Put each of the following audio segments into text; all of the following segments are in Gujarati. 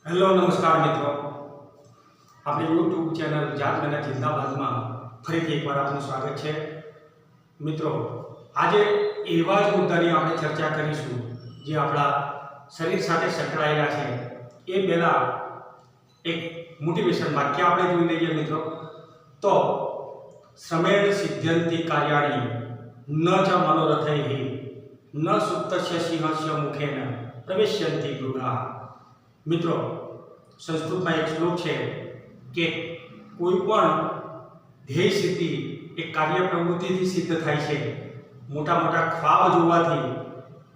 હેલો નમસ્કાર મિત્રો, આપણી યુટ્યુબ ચેનલ જાત મહેનત જિંદાબાદમાં ફરીથી એકવાર આપનું સ્વાગત છે. મિત્રો, આજે એવા જ મુદ્દાની આપણે ચર્ચા કરીશું જે આપણા શરીર સાથે સંકળાયેલા છે. એ પહેલાં એક મોટિવેશન વાક્ય આપણે જોઈ લઈએ મિત્રો. તો શ્રમેણ સિદ્ધ્યંતિ કાર્યાણી ન ચ મનોરથૈઃ ન સુપ્તસ્ય સિંહસ્ય મુખેન પ્રવેશ્યંતિ ગૃહા. મિત્રો, સંસ્કૃતમાં એક શ્લોક છે કે કોઈ પણ ધ્યેય સિદ્ધિ એક કાર્ય પ્રવૃત્તિથી સિદ્ધ થાય છે. મોટા મોટા ખ્વાબ જોવાથી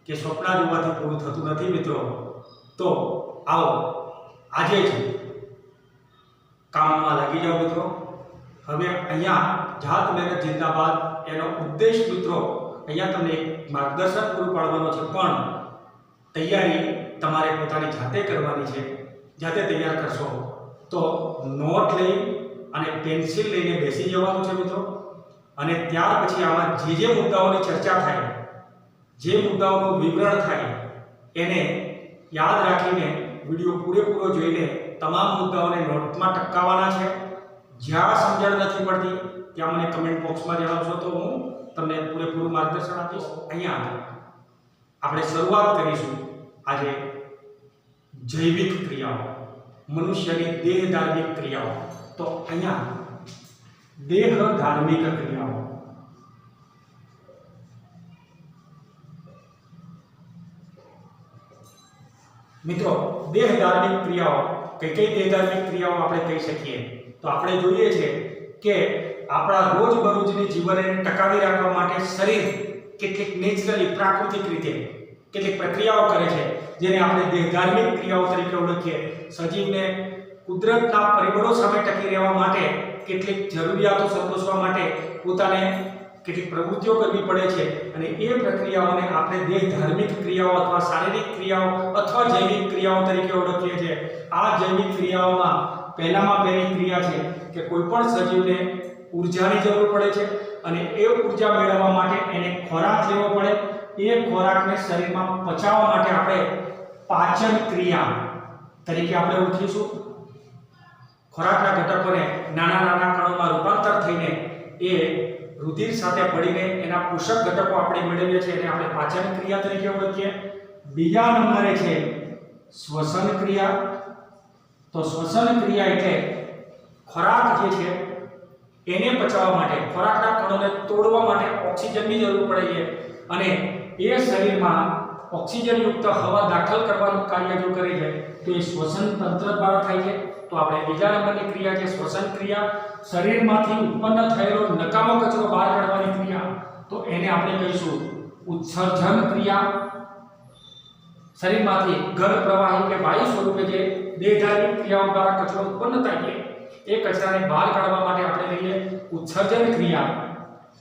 કે સ્વપ્ન જોવાથી પૂરું થતું નથી મિત્રો. તો આવો આજે જ કામમાં લાગી જાઓ મિત્રો. હવે અહીંયા જાત મહેનત જિંદાબાદ એનો ઉદ્દેશ મિત્રો અહીંયા તમને એક માર્ગદર્શન પૂરું પાડવાનો છે, પણ તૈયારી તમારે પોતાની જાતે કરવાની છે. જાતે તૈયાર કરશો તો નોટ લઈ અને પેન્સિલ લઈને બેસી જવાનું છે મિત્રો. અને ત્યાર પછી આમાં જે મુદ્દાઓની ચર્ચા થાય, જે મુદ્દાઓનું વિવરણ થાય, એને યાદ રાખીને વિડીયો પૂરેપૂરો જોઈને તમામ મુદ્દાઓને નોટમાં ટકાવવાના છે. જ્યાં સમજણ નથી પડતી ત્યાં મને કમેન્ટ બોક્સમાં જણાવશો તો હું તમને પૂરેપૂરું માર્ગદર્શન આપીશ. અહીંયા આપણે શરૂઆત કરીશું આજે જૈવિક ક્રિયાઓ, મનુષ્યની દેહ ધાર્મિક ક્રિયાઓ. તો અહીંયા દેહ ધાર્મિક ક્રિયાઓ. મિત્રો, દેહ ધાર્મિક ક્રિયાઓ કઈ કઈ દેહ ધાર્મિક ક્રિયાઓ આપણે કહી શકીએ? તો આપણે જોઈએ છે કે આપણા રોજબરોજની જીવનને ટકાવી રાખવા માટે શરીર કેટલીક નેચરલી પ્રાકૃતિક રીતે કેટલીક પ્રક્રિયાઓ કરે છે, જેને આપણે દેહધાર્મિક ક્રિયાઓ તરીકે ઓળખીએ. સજીવને કુદરતના પરિબળો સામે ટકી રહેવા માટે કેટલીક જરૂરિયાતો સંતોષવા માટે પોતાને કેટલીક પ્રવૃત્તિઓ કરવી પડે છે, અને એ પ્રક્રિયાઓને આપણે દેહધાર્મિક ક્રિયાઓ અથવા શારીરિક ક્રિયાઓ અથવા જૈવિક ક્રિયાઓ તરીકે ઓળખીએ છીએ. આ જૈવિક ક્રિયાઓમાં પહેલામાં પહેલી ક્રિયા છે કે કોઈ પણ સજીવને ઉર્જાની જરૂર પડે છે, અને એ ઉર્જા મેળવવા માટે એને ખોરાક લેવો પડે. એ ખોરાકને શરીરમાં પચાવવા માટે આપણે પાચન ક્રિયા તરીકે આપણે ઓળખીશું. ખોરાકના ઘટકોને નાના નાના કણોમાં રૂપાંતર થઈને એ રુધિર સાથે ભળીને એના પોષક ઘટકો આપણે મેળવીએ છીએ, એને આપણે પાચન ક્રિયા તરીકે ઓળખીએ. બીજા નંબરે છે શ્વસન ક્રિયા. તો શ્વસન ક્રિયા એટલે ખોરાક જે છે એને પચાવવા માટે, ખોરાકના કણોને તોડવા માટે ઓક્સિજનની જરૂર પડે છે, અને એ શરીરમાં ઓક્સિજનયુક્ત હવા દાખલ કરવાનું કાર્ય જો કરે છે તો એ શ્વસન તંત્ર દ્વારા થાય છે. તો આપણે બીજા નંબરની ક્રિયા છે શ્વસન ક્રિયા. શરીરમાંથી ઉત્પન્ન થયેલો નકામો કચરો બહાર કાઢવાની ક્રિયા, તો એને આપણે કહીશું ઉત્સર્જન ક્રિયા. શરીરમાંથી ઘન પ્રવાહી કે વાયુ સ્વરૂપે જે દેહધાર્મિક ક્રિયાઓ દ્વારા કચરો ઉત્પન્ન થાય છે એ કચરાને બહાર કાઢવા માટે આપણે કહીએ ઉત્સર્જન ક્રિયા.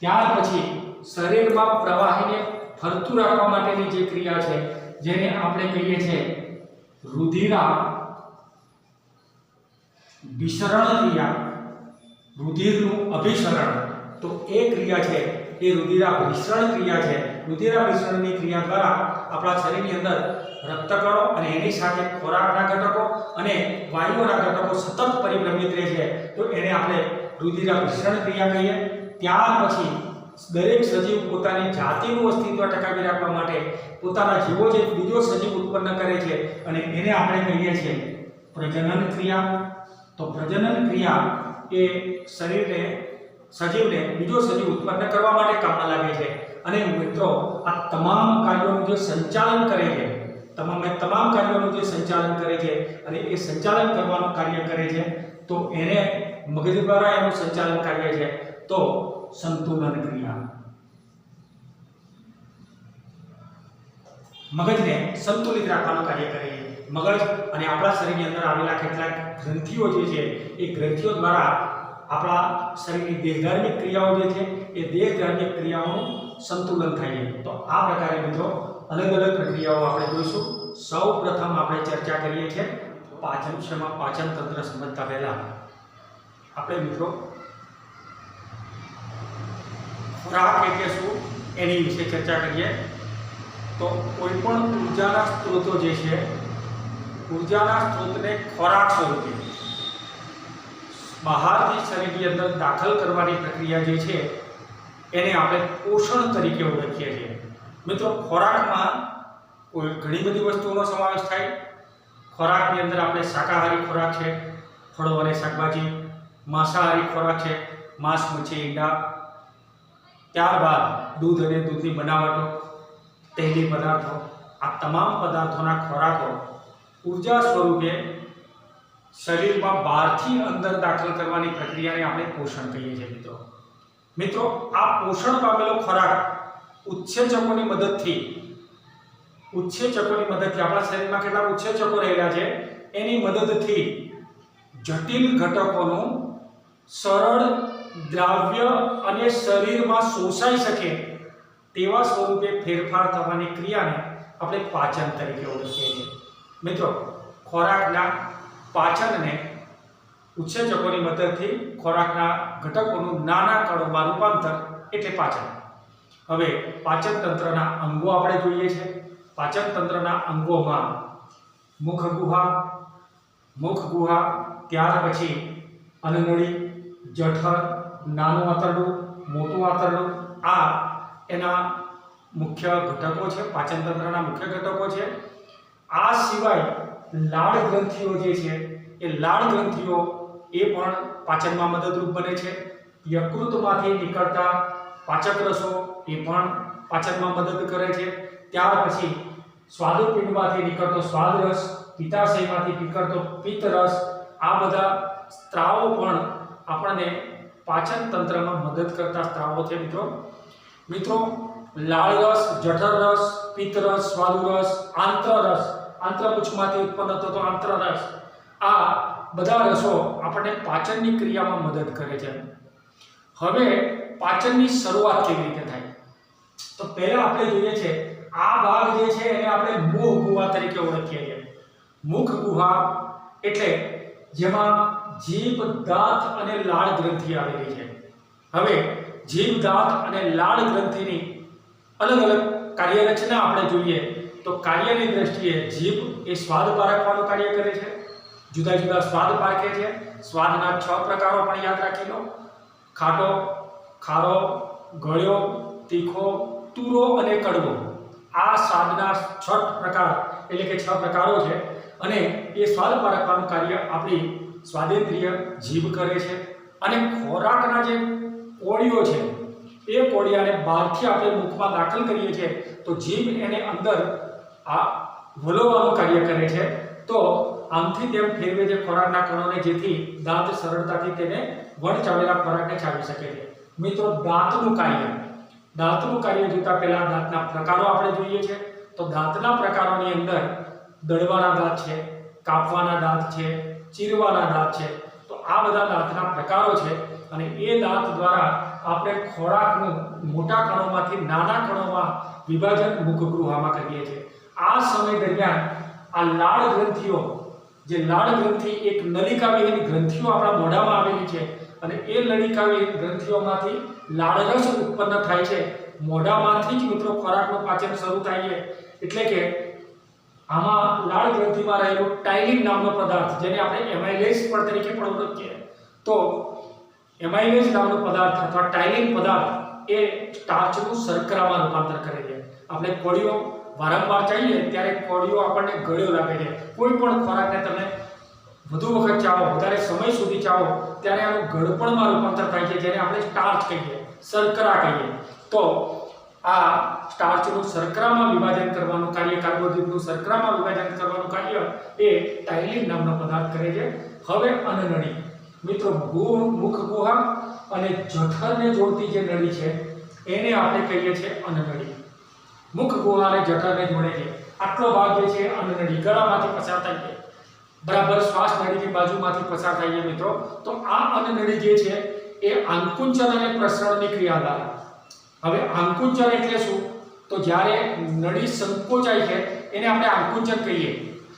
ત્યાર પછી શરીરમાં પ્રવાહીને ફરતું રાખવા માટેની જે ક્રિયા છે જેને આપણે કહીએ છીએ રુધિરાભિસરણ ક્રિયા, રુધિરનું અભિસરણ. તો એ ક્રિયા છે એ રુધિરાભિસરણ ક્રિયા છે. રુધિરાભિસરણની ક્રિયા દ્વારા આપણા શરીરની અંદર રક્તકણો અને એની સાથે ખોરાકના ઘટકો અને વાયુઓના ઘટકો સતત પરિભ્રમિત રહે છે, તો એને આપણે રુધિરાભિસરણ ક્રિયા કહીએ. ત્યાર પછી દરેક સજીવ પોતાની જાતિનું અસ્તિત્વ ટકાવી રાખવા માટે પોતાના જેવો જે બીજો સજીવ ઉત્પન્ન કરે છે, અને એને આપણે કહીએ છીએ પ્રજનન ક્રિયા. તો પ્રજનન ક્રિયા એ શરીરને સજીવને બીજો સજીવ ઉત્પન્ન કરવા માટે કામમાં લાગે છે. અને મિત્રો, આ તમામ કાર્યોનું જે સંચાલન કરે છે, તમામ કાર્યોનું જે સંચાલન કરે છે અને એ સંચાલન કરવાનું કાર્ય કરે છે, તો એને મગજ દ્વારા એનું સંચાલન કાર્ય છે તો સંતુલન ક્રિયા. મગજને સંતુલિત રાખવાનું કાર્ય કરે છે. મગજ અને આપણા શરીરની અંદર આવેલા કેટલાક ગ્રંથિઓ જે છે એ ગ્રંથિઓ દ્વારા આપણા શરીરની દેહધાર્મિક ક્રિયાઓ જે છે એ દેહધાર્મિક ક્રિયાઓનું સંતુલન થાય છે. તો આ પ્રકારે મિત્રો અલગ અલગ પ્રક્રિયાઓ આપણે જોઈશું. સૌ પ્રથમ આપણે ચર્ચા કરીએ છીએ પાચન વિષયમાં. પાચન તંત્ર સમજતા પહેલા આપણે મિત્રો ખોરાક એટલે શું એની વિશે ચર્ચા કરીએ. તો કોઈ પણ ઉર્જાના સ્ત્રોતો જે છે ઉર્જાના સ્ત્રોતને ખોરાક સ્વરૂપે બહારથી શરીરની અંદર દાખલ કરવાની પ્રક્રિયા જે છે એને આપણે પોષણ તરીકે ઓળખીએ છીએ। મિત્રો, ખોરાકમાં કોઈ ઘણી બધી વસ્તુઓનો સમાવેશ થાય। ખોરાકની અંદર આપણે શાકાહારી ખોરાક છે, ફળો અને શાકભાજી, માંસાહારી ખોરાક છે, માંસ, મચ્છી, ઈંડા, ત્યારબાદ દૂધ અને દૂધની બનાવટો, તેલી પદાર્થો, આ તમામ પદાર્થોના ખોરાકો ઉર્જા સ્વરૂપે શરીરમાં બહારથી અંદર દાખલ કરવાની પ્રક્રિયાને આપણે પોષણ કહીએ છીએ। મિત્રો, આ પોષણ પામેલો ખોરાક ઉત્સેચકોની મદદથી આપણા શરીરમાં કેટલા ઉત્સેચકો રહેલા છે એની મદદથી જટિલ ઘટકોનું સરળ દ્રાવ્ય અને શરીરમાં શોષાઈ શકે તેવા સ્વરૂપે ફેરફાર થવાની ક્રિયાને આપણે પાચન તરીકે ઓળખીએ છીએ। મિત્રો, ખોરાકના પાચનને ઉત્સેચકોની મદદથી ખોરાકના ઘટકોનું નાના કણોમાં રૂપાંતર એટલે પાચન। હવે પાચન તંત્રના અંગો આપણે જોઈએ છે। પાચન તંત્રના અંગોમાં મુખ ગુહા, ત્યાર પછી અન્નનળી, જઠર, નાનું આંતરડું, મોટું આંતરડું, આ એના મુખ્ય ઘટકો છે, પાચન તંત્રના મુખ્ય ઘટકો છે। આ સિવાય લાળ ગ્રંથિઓ જે છે એ લાળ ગ્રંથિઓ એ પણ પાચનમાં મદદરૂપ બને છે। યકૃતમાંથી નીકળતા પાચક રસો એ પણ પાચનમાં મદદ કરે છે। ત્યાર પછી સ્વાદુપિંડમાંથી નીકળતો સ્વાદરસ, પિત્તાશયમાંથી નીકળતો પિત્તરસ, આ બધા સ્ત્રાવો પણ આપણને પાચન તંત્રમાં મદદ કરતા સ્ત્રાવો છે। મિત્રો, લાળરસ, જઠરરસ, પિત્તરસ, સ્વાદુરસ, આંત્રરસ, આંત્રપુચ્છમાંથી ઉત્પન્ન થતો આંત્રરસ, આ બધા રસો આપણને પાચનની ક્રિયામાં મદદ કરે છે। હવે પાચનની શરૂઆત કેવી રીતે થાય તો પહેલા આપણે જોઈએ છે આ ભાગ જે છે એને આપણે મુખ ગુહા તરીકે ઓળખીએ છીએ। મુખ ગુહા એટલે જેમાં જીભ, દાંત અને લાળ ગ્રંથિ આવેલી છે। હવે જીભ, દાંત અને લાળ ગ્રંથિની અલગ અલગ કાર્યરચના આપણે જોઈએ તો કાર્યની દ્રષ્ટિએ જીભ એ સ્વાદ પારખવાનું કાર્ય કરે છે, જુદા જુદા સ્વાદ પારખે છે। સ્વાદના 6 પ્રકારો પણ યાદ રાખી લો: ખાટો, ખારો, ગળ્યો, તીખો, તુરો અને કડવો। આ સ્વાદના 6 પ્રકાર એટલે કે 6 પ્રકારો છે અને એ સ્વાદ પારખવાનું કાર્ય આપણી સ્વાદેન્દ્રિય જીભ કરે છે। અને ખોરાકના જે કોળીઓ છે એ કોળિયાને બહારથી આપણે મુખમાં દાખલ કરીએ છીએ તો જીભ એને અંદર આ વલોવાનું કાર્ય કરે છે। તો આમથી તેમ ફેરવે છે ખોરાકના કણોને, જેથી દાંત સરળતાથી તેને વણચાવેલા ખોરાકને ચાવી શકે છે। મિત્રો, દાંતનું કાર્ય જોતા પહેલા દાંતના પ્રકારો આપણે જોઈએ છે તો દાંતના પ્રકારોની અંદર દળવાના દાંત છે, કાપવાના દાંત છે, ચીરવાના દાંત છે। તો આ બધા દાંતના પ્રકારો છે અને એ દાંત દ્વારા આપણે ખોરાકનું મોટા કણોમાંથી નાના કણોમાં વિભાજન મુખગૃહમાં કરીએ છીએ। આ સમય દરમિયાન આ લાળ ગ્રંથિઓ, જે લાળ ગ્રંથિ એક નલિકાવિહીન ગ્રંથિઓ આપણા મોઢામાં આવેલી છે અને એ નલિકાવિહીન ગ્રંથિઓમાંથી લાળરસ ઉત્પન્ન થાય છે। મોઢામાંથી જ મિત્રો ખોરાકનું પાચન શરૂ થાય છે। એટલે કે આમાં લાળ ગ્રંથિમાં રહેલો ટાઇલિન નામનો પદાર્થ, જેને આપણે એમાઇલેઝ પણ તરીકે પણ ઓળખીએ, તો એમાઇલેઝ નામનો પદાર્થ અથવા ટાઇલિન પદાર્થ એ સ્ટાર્ચનું શર્કરામાં રૂપાંતર કરે છે। આપણે કોળીઓ વારંવાર ચાહીએ ત્યારે કોળીઓ આપણને ગળ્યો લાગે છે। કોઈ પણ ખોરાકને તમે વધુ વખત ચાવો, વધારે સમય સુધી ચાવો ત્યારે આનું ગળપણમાં રૂપાંતર થાય છે, જેને આપણે સ્ટાર્ચ કહીએ, શર્કરા કહીએ। તો આ સ્ટાર્ચનું શર્કરામાં વિભાજન કરવાનું કાર્ય, કાર્બોદિતનું શર્કરામાં વિભાજન કરવાનું કાર્ય એ ટાઇલિન નામનો પદાર્થ કરે છે। હવે અન્નનળી, મિત્રો, મુખ ગુહા અને જઠરને જોડતી જે નળી છે એને આપણે કહીએ છીએ અન્નનળી। મુખ ગુહા અને જઠરને જોડે છે આટલો ભાગ જે છે અન્નનળી, ગળામાંથી પસાર થાય છે, બરાબર શ્વાસ નળીની બાજુમાંથી પસાર થાય છે। મિત્રો, તો આ અન્નનળી જે છે એ આંકુંચન અને પ્રસરણની ક્રિયા દ્વારા, હવે આંકુંચન એટલે શું તો જ્યારે નળી સંકોચાય છે એને આપણે આંકુંચન કહીએ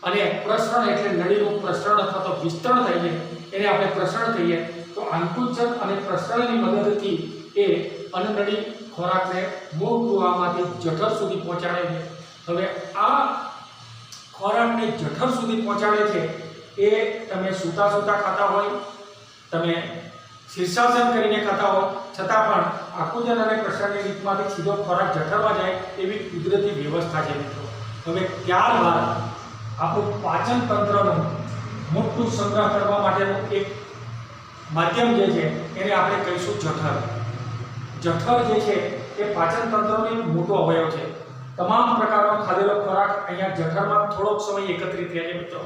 અને પ્રસરણ એટલે નળીનું પ્રસરણ અથવા તો વિસ્તરણ થાય છે એને આપણે પ્રસરણ કહીએ। તો આંકુંચન અને પ્રસરણની મદદથી એ અન્નનળી ખોરાકને મુખ ગુહામાંથી જઠર સુધી પહોંચાડે છે। હવે આ ખોરાકને જઠર સુધી પહોંચાડે છે એ તમે સૂતા સૂતા ખાતા હોય, તમે શીર્ષાસન કરીને ખાતા હો, છતાં પણ આકુંચન અને પ્રસારની રીતમાંથી સીધો ખોરાક જઠરમાં જાય એવી કુદરતી વ્યવસ્થા છે મિત્રો. હવે ત્યારબાદ આપણું પાચન તંત્રનું મોટું સંગ્રહ કરવા માટેનું એક માધ્યમ જે છે એને આપણે કહીશું જઠર. જઠર જે છે એ પાચન તંત્રનો એક મોટો અવયવ છે. તમામ પ્રકારનો ખાધેલો ખોરાક અહીંયા જઠરમાં થોડોક સમય એકત્રિત થાય છે મિત્રો.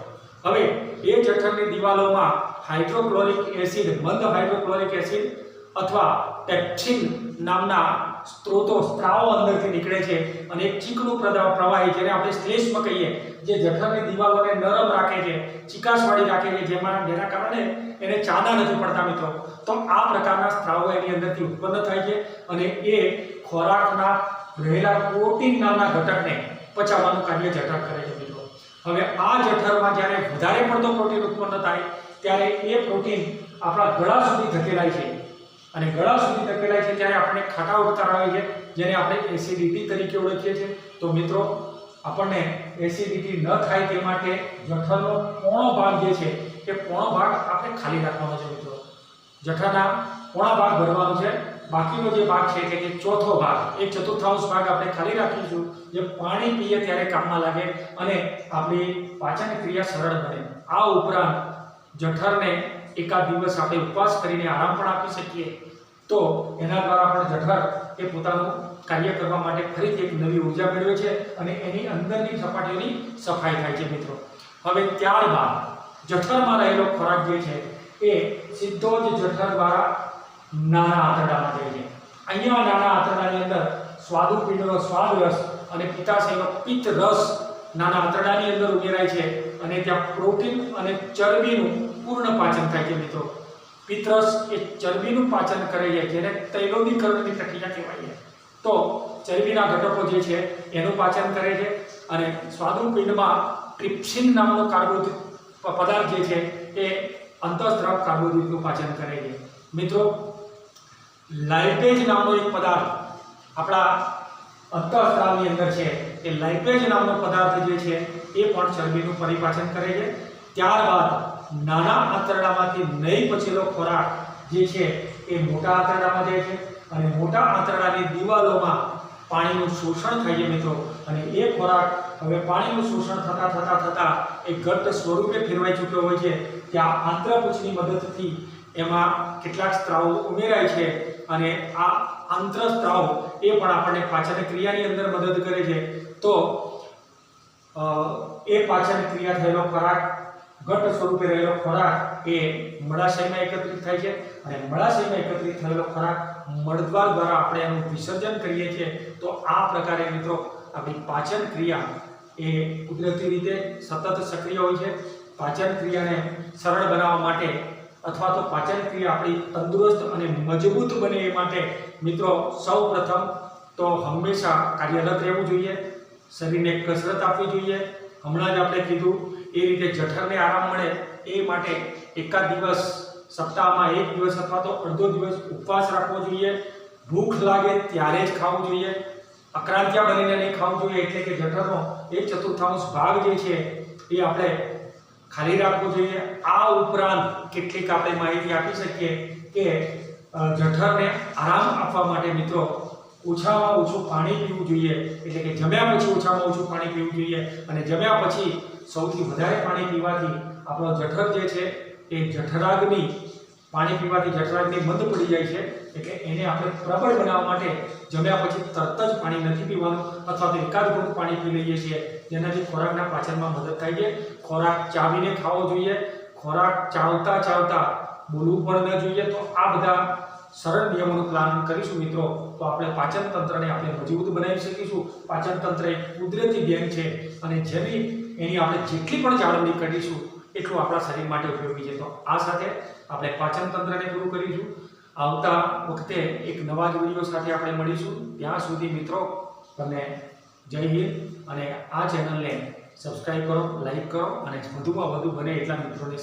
હવે એ જઠરની દિવાલોમાં હાઇડ્રોક્લોરિક એસિડ, મંદ હાઇડ્રોક્લોરિક એસિડ અથવા પેપ્સિન નામના સ્ત્રાવો અંદરથી નીકળે છે અને એક ચીકણું પ્રવાહી જેને આપણે શ્લેષ્મ કહીએ, જે જઠરની દિવાલોને નરમ રાખે છે, ચીકાશવાળી રાખે છે, જેના કારણે એને ચાંદા નથી પડતા મિત્રો. તો આ પ્રકારના સ્ત્રાવો એની અંદરથી ઉત્પન્ન થાય છે અને એ ખોરાકના રહેલા પ્રોટીન નામના ઘટકને પચાવવાનું કાર્ય જઠર કરે છે મિત્રો. હવે આ જઠરમાં જ્યારે વધારે પડતો પ્રોટીન ઉત્પન્ન થાય ત્યારે એ પ્રોટીન આપણા ગળા સુધી ધકેલાય છે અને ગળા સુધી ધકેલાય છે ત્યારે આપણને ખાટા ઉતાર આવે છે, જેને આપણે એસિડિટી તરીકે ઓળખીએ છીએ. તો મિત્રો આપણને એસિડિટી ન થાય તે માટે જઠરનો પોણો ભાગ જે છે એ પોણો ભાગ આપણે ખાલી રાખવાનો છે મિત્રો. જઠરના પોણા ભાગ ભરવાનો છે, બાકીનો જે ભાગ છે એટલે કે ચોથો ભાગ, એક ચતુર્થાંશ ભાગ આપણે ખાલી રાખીશું, જે પાણી પીએ ત્યારે કામમાં લાગે અને આપણી પાચન ક્રિયા સરળ બને. આ ઉપરાંત જઠરને એકાદ દિવસ આપણે ઉપવાસ કરીને આરામ પણ આપી શકીએ તો એના દ્વારા પણ જઠર એ પોતાનું કાર્ય કરવા માટે ફરીથી એક નવી ઉર્જા મેળવે છે અને એની અંદરની સપાટીઓની સફાઈ થાય છે મિત્રો. હવે ત્યારબાદ જઠરમાં રહેલો ખોરાક જે છે એ સીધો જ જઠર દ્વારા નાના આંતરડામાં જાય છે. અહીંયા નાના આંતરડાની અંદર સ્વાદુપિંડનો સ્વાદ રસ અને પિત્તાશયનો પિત્ત રસ નાના આંતરડાની અંદર ઉમેરાય છે અને ત્યાં પ્રોટીન અને ચરબીનું પૂર્ણ પાચન થાય છે મિત્રો. પિત્તરસ એ ચરબીનું પાચન કરે છે, જેને તૈલોદીકરણની પ્રક્રિયા કહેવાય છે. તો ચરબીના ઘટકો જે છે એનું પાચન કરે છે અને સ્વાદુપિંડમાં ટ્રિપ્સિન નામનો કાર્બોદિત પદાર્થ જે છે એ અંતઃસ્ત્રાવ કાર્બોદિતનું પાચન કરે છે મિત્રો. લાઇપેજ નામનો એક પદાર્થ આપણા અંતઃસ્ત્રાવની અંદર છે, એ લાઇપેજ નામનો પદાર્થ જે છે એ પણ ચરબીનું પરિપાચન કરે છે. ત્યારબાદ નાના આંતરડામાંથી નહીં પચેલો ખોરાક જે છે એ મોટા આંતરડામાં જાય છે અને મોટા આંતરડાની દિવાલોમાં પાણીનું શોષણ થાય છે મિત્રો. અને એ ખોરાક હવે પાણીનું શોષણ થતાં એ ઘટ્ટ સ્વરૂપે ફેરવાઈ ચૂક્યો હોય છે. ત્યાં આંત્રપુચ્છની મદદથી એમાં કેટલાક સ્ત્રાવો ઉમેરાય છે અને આ આંતરસ્ત્રાવ એ પણ આપણને પાચન ક્રિયાની અંદર મદદ કરે છે. તો એ પાચન ક્રિયા થયેલો ખોરાક, ઘટ્ટ સ્વરૂપે રહેલો ખોરાક એ મળાશયમાં એકત્રિત થાય છે અને મળાશયમાં એકત્રિત થયેલો ખોરાક મળદ્વાર દ્વારા આપણે એનું વિસર્જન કરીએ છીએ. તો આ પ્રકારે મિત્રો આપણી પાચન ક્રિયા એ કુદરતી રીતે સતત સક્રિય હોય છે. પાચન ક્રિયાને સરળ બનાવવા માટે અથવા તો પાચન ક્રિયા આપણી તંદુરસ્ત અને મજબૂત બને એ માટે મિત્રો સૌપ્રથમ તો હંમેશા કાર્યરત રહેવું જોઈએ, શરીરને કસરત આપવી જોઈએ. હમણાં જ આપણે કીધું એ રીતે જઠરને આરામ મળે એ માટે એકાદ દિવસ સપ્તાહમાં એક દિવસ અથવા તો અડધો દિવસ ઉપવાસ રાખવો જોઈએ. ભૂખ લાગે ત્યારે જ ખાવું જોઈએ, અક્રાંતિયા બનીને નહીં ખાવું જોઈએ. એટલે કે જઠરનો એક ચતુર્થાંશ ભાગ જે છે એ આપણે ખાલી રાખવું જોઈએ. આ ઉપરાંત કેટલીક આપણે માહિતી આપી શકીએ કે જઠરને આરામ આપવા માટે મિત્રો ઓછામાં ઓછું પાણી પીવું જોઈએ. એટલે કે જમ્યા પછી ઓછામાં ઓછું પાણી પીવું જોઈએ અને જમ્યા પછી સૌથી વધારે પાણી પીવાથી આપણો જઠર જે છે એ જઠરાગ્નિ, પાણી પીવાથી જઠરાગ્નિ મંદ પડી જાય છે. એટલે એને આપણે પ્રબળ બનાવવા માટે જમ્યા પછી તરત જ પાણી નથી પીવાનું અથવા તો એકાદ ઘૂંટ પાણી પી લઈએ છીએ, જેનાથી ખોરાકના પાચનમાં મદદ થાય છે. ખોરાક ચાવીને ખાવો જોઈએ, ખોરાક ચાવતા બોલવું પણ ન જોઈએ. તો આ બધા સરળ નિયમોનું પાલન કરીશું મિત્રો તો આપણે પાચન તંત્રને આપણે મજબૂત બનાવી શકીશું. પાચન તંત્ર એક કુદરતી દેન છે અને એની આપણે જેટલી પણ જાળવણી કરીશું એટલું આપણા શરીર માટે ઉપયોગી છે. તો આ સાથે આપણે પાચન તંત્રને પૂરું કરીશું. આવતા વખતે એક નવા જ વિડીયો સાથે આપણે મળીશું. ત્યાં સુધી મિત્રો તમને જય હિન્દ અને આ ચેનલને સબસ્ક્રાઇબ કરો, લાઈક કરો અને વધુમાં વધુ બને એટલા મિત્રોને